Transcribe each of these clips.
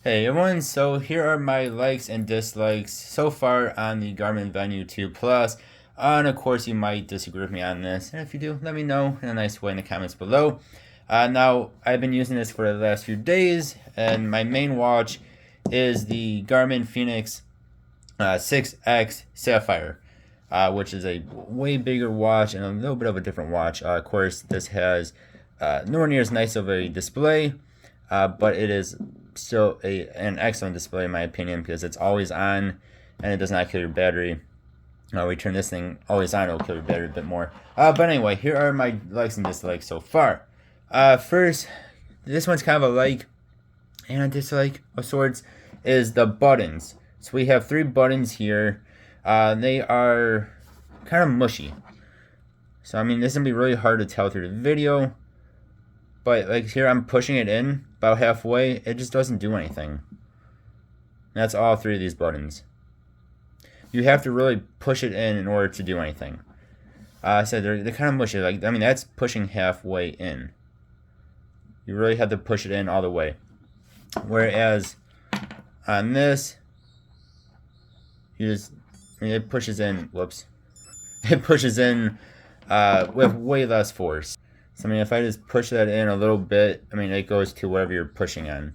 Hey everyone, so here are my likes and dislikes so far on the Garmin Venu 2 Plus. And of course, you might disagree with me on this, and if you do, let me know in a nice way in the comments below. Now, I've been using this for the last few days, and my main watch is the Garmin Fenix 6X Sapphire, which is a way bigger watch and a little bit of a different watch. Of course, this has nowhere near as nice of a display, but it is still an excellent display in my opinion because it's always on and it does not kill your battery. We turn this thing always on, it'll kill your battery a bit more. But anyway, here are my likes and dislikes so far. First, this one's kind of a like and a dislike of sorts, is the buttons. So we have 3 buttons here. They are kind of mushy. So I mean, this is gonna be really hard to tell through the video. But like here, I'm pushing it in about halfway. It just doesn't do anything. That's all 3 of these buttons. You have to really push it in order to do anything. I said they're kind of mushy. Like, I mean, that's pushing halfway in. You really have to push it in all the way. Whereas on this, it pushes in. Whoops, it pushes in with way less force. So I mean, if I just push that in a little bit, I mean, it goes to whatever you're pushing on.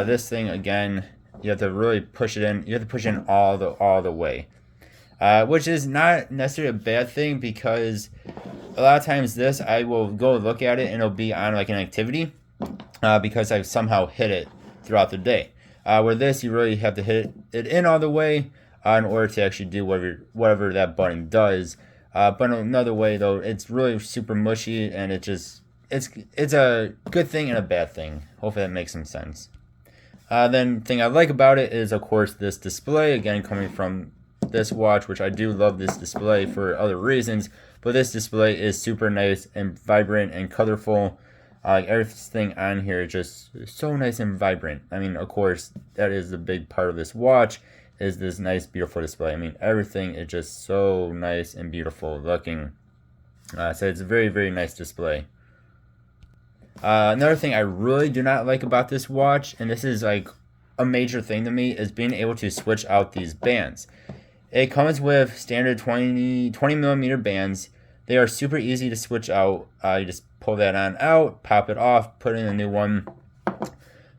This thing again, you have to really push it in. You have to push in all the way, which is not necessarily a bad thing because a lot of times this I will go look at it and it'll be on like an activity because I've somehow hit it throughout the day. Where this, you really have to hit it in all the way in order to actually do whatever that button does. But another way though, it's really super mushy and it's a good thing and a bad thing. Hopefully that makes some sense. Then thing I like about it is of course this display, again coming from this watch, which I do love this display for other reasons, but this display is super nice and vibrant and colorful. Like everything on here is just so nice and vibrant. I mean, of course, that is the big part of this watch, is this nice, beautiful display. I mean, everything is just so nice and beautiful looking. So it's a very, very nice display. Another thing I really do not like about this watch, and this is like a major thing to me, is being able to switch out these bands. It comes with standard 20 millimeter bands. They are super easy to switch out. You just pull that on out, pop it off, put in a new one.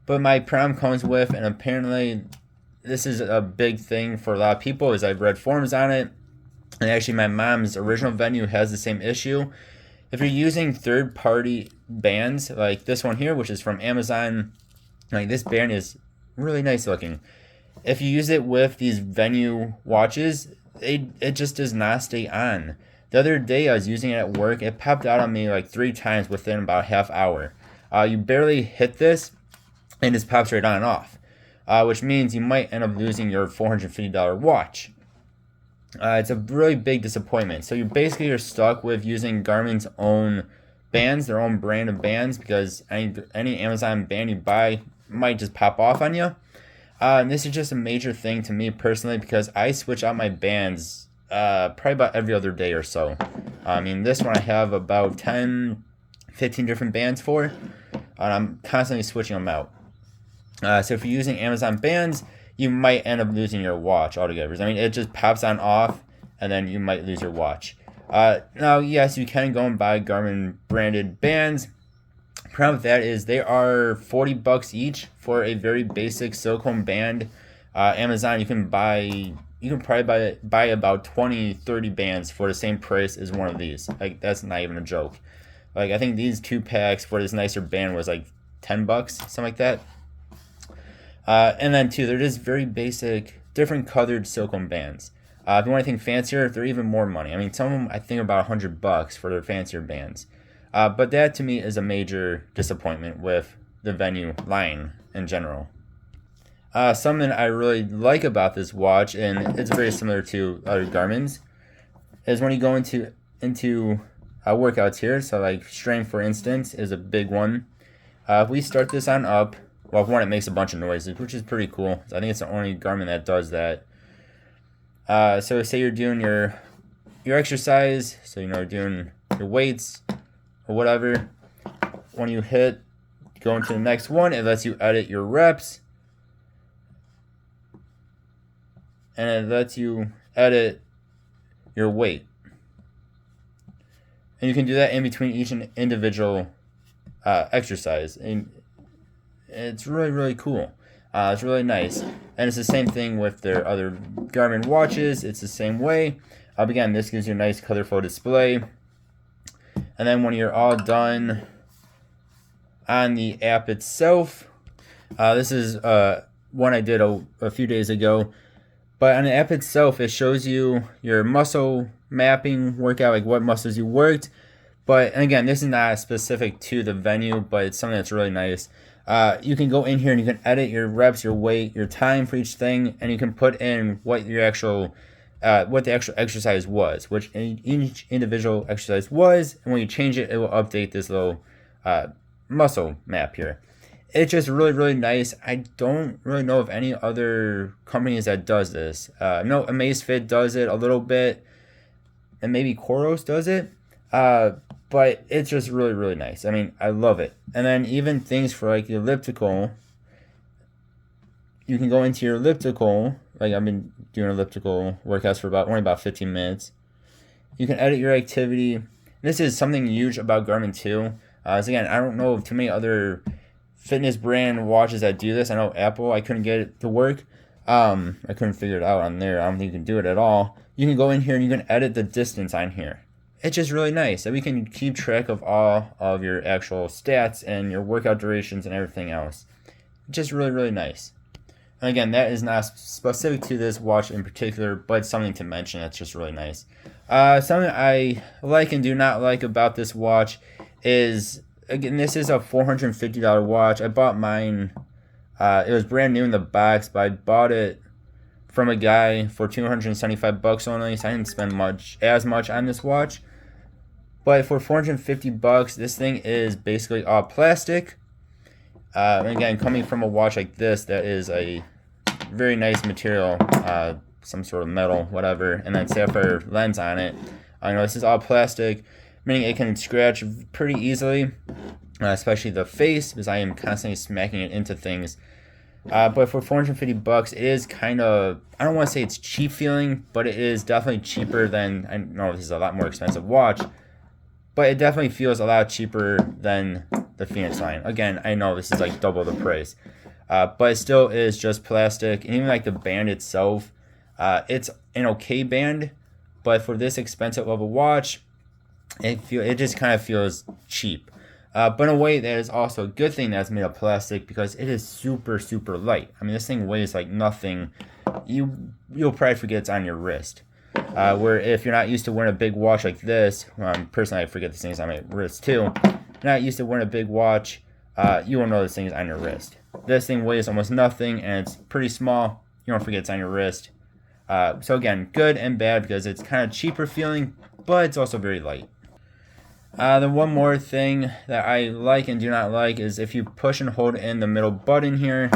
But my problem comes with, and apparently this is a big thing for a lot of people, is I've read forums on it, and actually my mom's original Venu has the same issue. If you're using third-party bands, like this one here, which is from Amazon, like this band is really nice looking. If you use it with these Venu watches, it just does not stay on. The other day I was using it at work, it popped out on me like 3 times within about half hour. You barely hit this, and it just pops right on and off, which means you might end up losing your $450 watch. It's a really big disappointment. So you're stuck with using Garmin's own bands, their own brand of bands, because any Amazon band you buy might just pop off on you. And this is just a major thing to me personally because I switch out my bands probably about every other day or so. I mean, this one I have about 10, 15 different bands for, and I'm constantly switching them out. So if you're using Amazon bands, you might end up losing your watch altogether. I mean, it just pops on off, and then you might lose your watch. Now, yes, you can go and buy Garmin branded bands. Problem with that is they are $40 each for a very basic silicone band. Amazon, you can probably buy about 20, 30 bands for the same price as one of these. Like, that's not even a joke. Like, I think these 2 packs for this nicer band was like $10, something like that. And then too, they're just very basic, different colored silicone bands. If you want anything fancier, they're even more money. I mean, some of them I think about $100 for their fancier bands. But that to me is a major disappointment with the Venu line in general. Something I really like about this watch, and it's very similar to other Garmin's, is when you go into workouts here. So like strength, for instance, is a big one. If we start this on up, well, for one, it makes a bunch of noises, which is pretty cool. I think it's the only Garmin that does that. So say you're doing your exercise, so doing your weights or whatever. When you hit go into the next one, it lets you edit your reps. And it lets you edit your weight. And you can do that in between each individual exercise. And it's really, really cool. It's really nice. And it's the same thing with their other Garmin watches. It's the same way. Again, this gives you a nice colorful display. And then when you're all done on the app itself, this is one I did a few days ago. But on the app itself, it shows you your muscle mapping workout, like what muscles you worked. But and again, this is not specific to the Venu, but it's something that's really nice. You can go in here and you can edit your reps, your weight, your time for each thing, and you can put in what the actual exercise was, which each individual exercise was, and when you change it, it will update this little muscle map here. It's just really, really nice. I don't really know of any other companies that does this. No, Amazfit does it a little bit, and maybe Coros does it. But it's just really, really nice. I mean, I love it. And then even things for like the elliptical, you can go into your elliptical. Like I've been doing elliptical workouts for only about 15 minutes. You can edit your activity. This is something huge about Garmin too. So again, I don't know of too many other fitness brand watches that do this. I know Apple, I couldn't get it to work. I couldn't figure it out on there. I don't think you can do it at all. You can go in here and you can edit the distance on here. It's just really nice that we can keep track of all of your actual stats and your workout durations and everything else. Just really, really nice. And again, that is not specific to this watch in particular, but something to mention that's just really nice. Something I like and do not like about this watch is, again, this is a $450 watch. I bought mine. It was brand new in the box, but I bought it from a guy for $275 only, so I didn't spend as much on this watch. But for $450, this thing is basically all plastic. And again, coming from a watch like this, that is a very nice material, some sort of metal, whatever, and then sapphire lens on it. I know this is all plastic, meaning it can scratch pretty easily, especially the face, because I am constantly smacking it into things. But for $450, it is kind of, I don't want to say it's cheap feeling, but it is definitely cheaper than, I know this is a lot more expensive watch, but it definitely feels a lot cheaper than the Phoenix line. Again, I know this is like double the price, but it still is just plastic. And even like the band itself, it's an okay band, but for this expensive of a watch, it just kind of feels cheap. But in a way, that is also a good thing that's made of plastic because it is super, super light. I mean, this thing weighs like nothing. You'll probably forget it's on your wrist. Where if you're not used to wearing a big watch like this, personally, I forget this thing's on my wrist too. If you're not used to wearing a big watch, you won't know this thing is on your wrist. This thing weighs almost nothing, and it's pretty small. You don't forget it's on your wrist. So again, good and bad because it's kind of cheaper feeling, but it's also very light. The one more thing that I like and do not like is if you push and hold in the middle button here,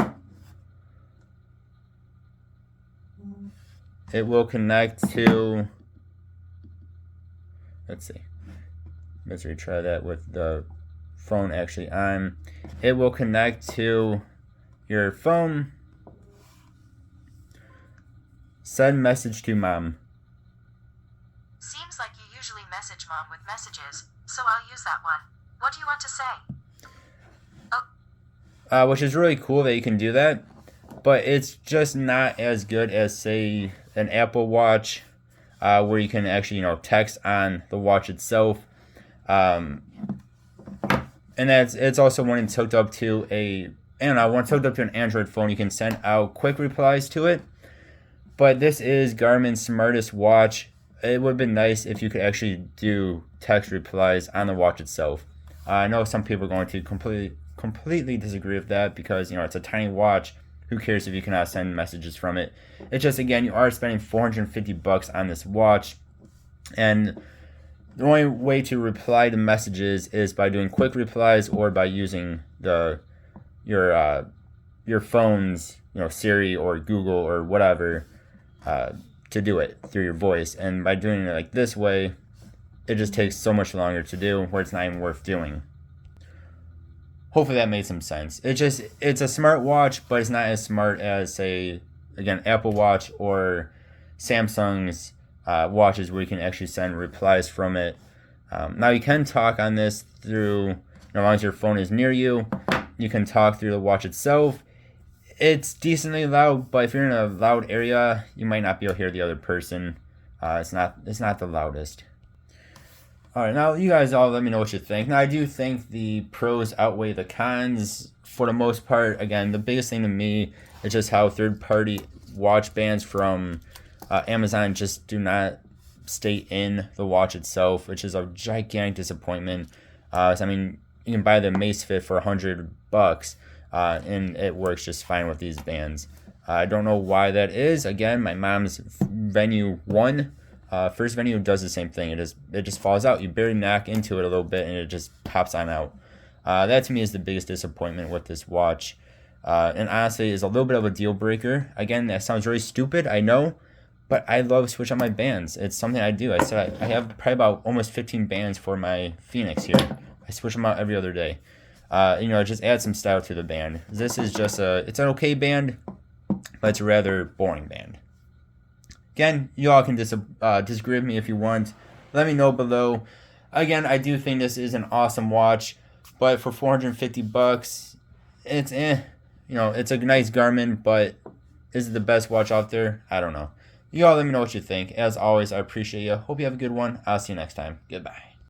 it will connect to, let's see, let's retry that with the phone actually on. It will connect to your phone. Send message to mom. Seems like you usually message mom with messages, so I'll use that one. What do you want to say? Oh. Which is really cool that you can do that, but it's just not as good as, say, an Apple Watch, where you can actually, text on the watch itself. And it's also when it's hooked up to when it's hooked up to an Android phone, you can send out quick replies to it. But this is Garmin's smartest watch. It would have been nice if you could actually do text replies on the watch itself. I know some people are going to completely disagree with that because, it's a tiny watch. Who cares if you cannot send messages from it? It's just, again, you are spending $450 on this watch. And the only way to reply to messages is by doing quick replies or by using your phone's, Siri or Google or whatever, to do it through your voice. And by doing it like this way, it just takes so much longer to do where it's not even worth doing. hopefully that made some sense. It's a smart watch, but it's not as smart as, say, again, Apple Watch or Samsung's watches, where you can actually send replies from it. Now you can talk on this through, as long as your phone is near you, you can talk through the watch itself. It's decently loud, but if you're in a loud area, you might not be able to hear the other person. It's not the loudest. All right, now you guys all let me know what you think. Now I do think the pros outweigh the cons for the most part. Again, the biggest thing to me is just how third-party watch bands from Amazon just do not stay in the watch itself, which is a gigantic disappointment. So, I mean, you can buy the Macefit for $100, and it works just fine with these bands. I don't know why that is. Again, my mom's Venu 1. First Venu does the same thing. It just falls out. You barely knock into it a little bit, and it just pops on out. That to me is the biggest disappointment with this watch, and honestly is a little bit of a deal breaker. Again, that sounds really stupid, I know, but I love switching out my bands. It's something I do. I said I have probably about almost 15 bands for my Phoenix here. I switch them out every other day. Just add some style to the band. This is just it's an okay band, but it's a rather boring band. Again, you all can disagree with me if you want. Let me know below. Again, I do think this is an awesome watch, but for $450, it's it's a nice Garmin, but is it the best watch out there? I don't know. You all let me know what you think. As always, I appreciate you. Hope you have a good one. I'll see you next time. Goodbye.